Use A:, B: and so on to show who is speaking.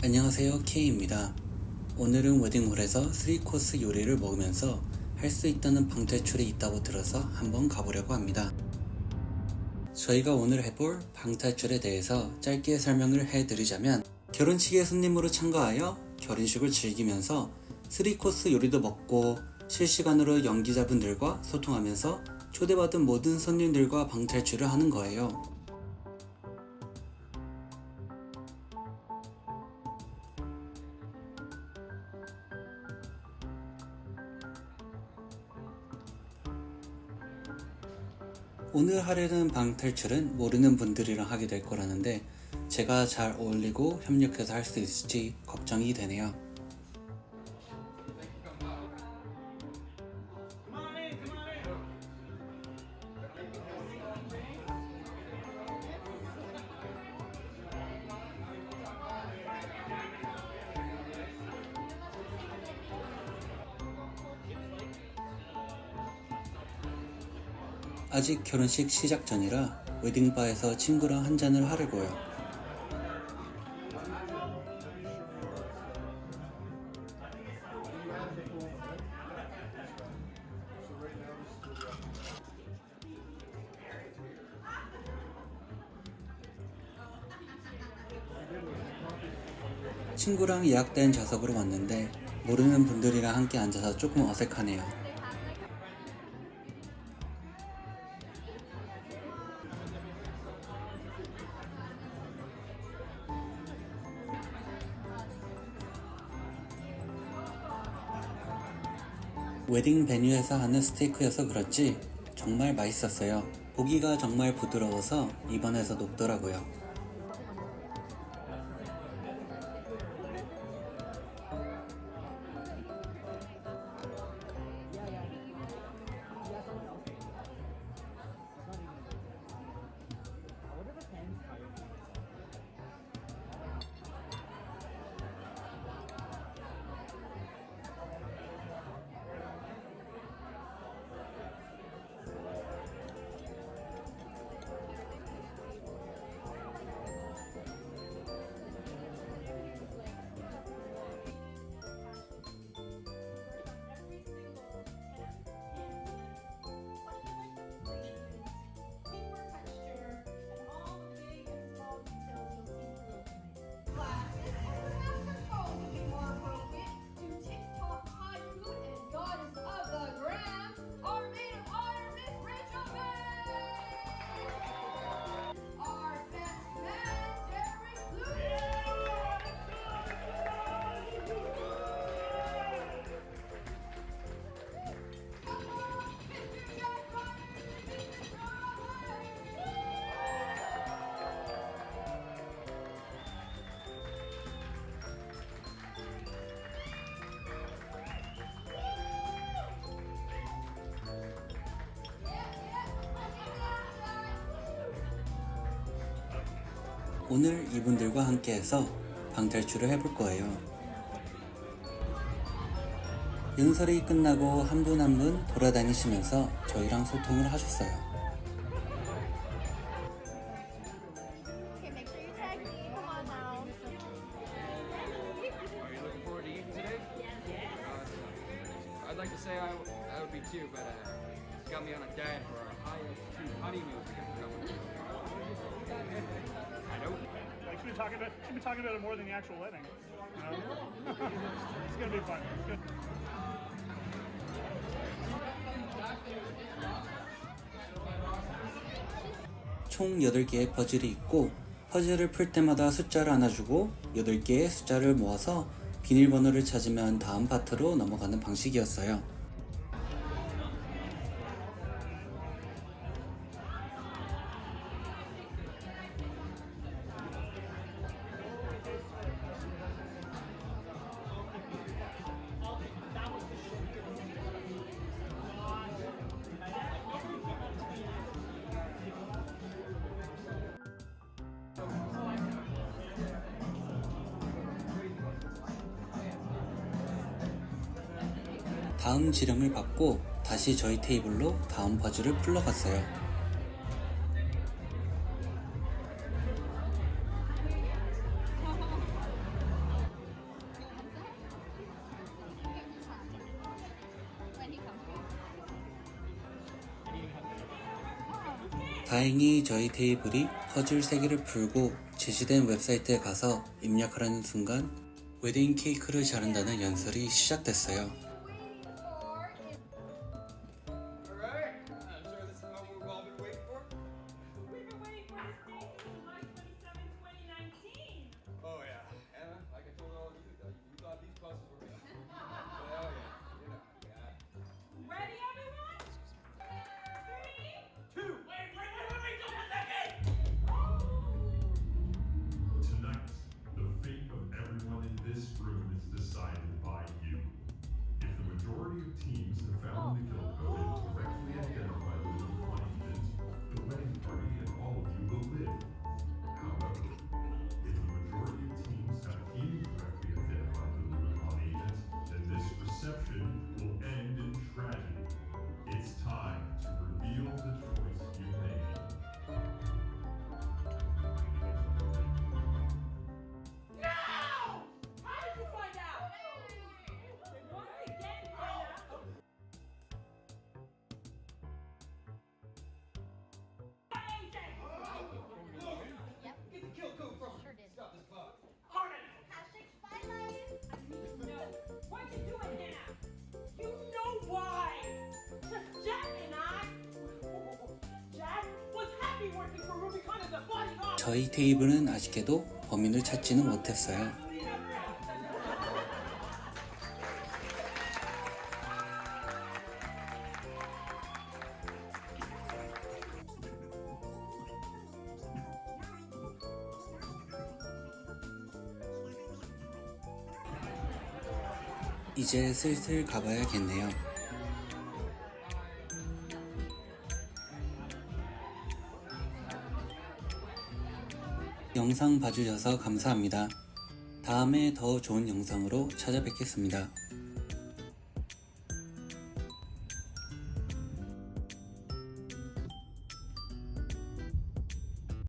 A: 안녕하세요, K입니다. 오늘은 웨딩홀에서 3코스 요리를 먹으면서 할 수 있다는 방탈출이 있다고 들어서 한번 가보려고 합니다. 저희가 오늘 해볼 방탈출에 대해서 짧게 설명을 해드리자면, 결혼식에 손님으로 참가하여 결혼식을 즐기면서 3코스 요리도 먹고 실시간으로 연기자분들과 소통하면서 초대받은 모든 손님들과 방탈출을 하는 거예요. 오늘 하려는 방탈출은 모르는 분들이랑 하게 될 거라는데 제가 잘 어울리고 협력해서 할 수 있을지 걱정이 되네요. 아직 결혼식 시작 전이라 웨딩바에서 친구랑 한잔을 하려고요. 친구랑 예약된 좌석으로 왔는데 모르는 분들이랑 함께 앉아서 조금 어색하네요. 웨딩 베뉴에서 하는 스테이크여서 그렇지 정말 맛있었어요. 고기가 정말 부드러워서 입안에서 녹더라고요. 오늘 이분들과 함께해서 방탈출을 해볼 거예요. 연설이 끝나고 한 분 한 분 돌아다니시면서 저희랑 소통을 하셨어요.
B: Okay, make sure you tag me. Come on now.
C: Are you looking forward to eating today? I'd like to say I would be too, but it's got me on a diet for our high altitude honeymoon we got coming. I know.
D: Like should be talking about it more than the actual wedding. You know? It's gonna be fun. It's good.
A: 총 8개의 퍼즐이 있고 퍼즐을 풀 때마다 숫자를 하나 주고 8개의 숫자를 모아서 비밀번호를 찾으면 다음 파트로 넘어가는 방식이었어요. 다음 지령을 받고 다시 저희 테이블로 다음 퍼즐을 풀러갔어요. 다행히 저희 테이블이 퍼즐 3개를 풀고 제시된 웹사이트에 가서 입력하려는 순간 웨딩 케이크를 자른다는 연설이 시작됐어요.
C: Alright, I'm sure this is what we've all been waiting for.
E: We've been waiting for this day since July 27, 2019.
C: Oh yeah, Anna, like I told all of you, you thought these buses were real. Well, yeah.
E: Ready, everyone? 3, 2. Wait, just a second!
F: Tonight, the fate of everyone in this room is decided by you. If the majority of teams have found the kill code and correctly identified the Rubicon agent, the wedding party and all of you will live. However, if the majority of teams have incorrectly identified the Rubicon agent, then this reception will end in tragedy. It's time to reveal the choice you made.
E: No! How did you find out? Once again, Hannah.
B: Yep.
C: Get the kill code from
B: Sure did.
C: Stop this bug.
E: Harden!
B: Hashtag spotlight.
E: No. Why'd you do it, Hannah? You know why. Just Jack and I. Jack was happy working for Rubicon as a bodyguard.
A: 저희 테이블은 아쉽게도 범인을 찾지는 못했어요. 이제 슬슬 가봐야겠네요. 영상 봐주셔서 감사합니다. 다음에 더 좋은 영상으로 찾아뵙겠습니다.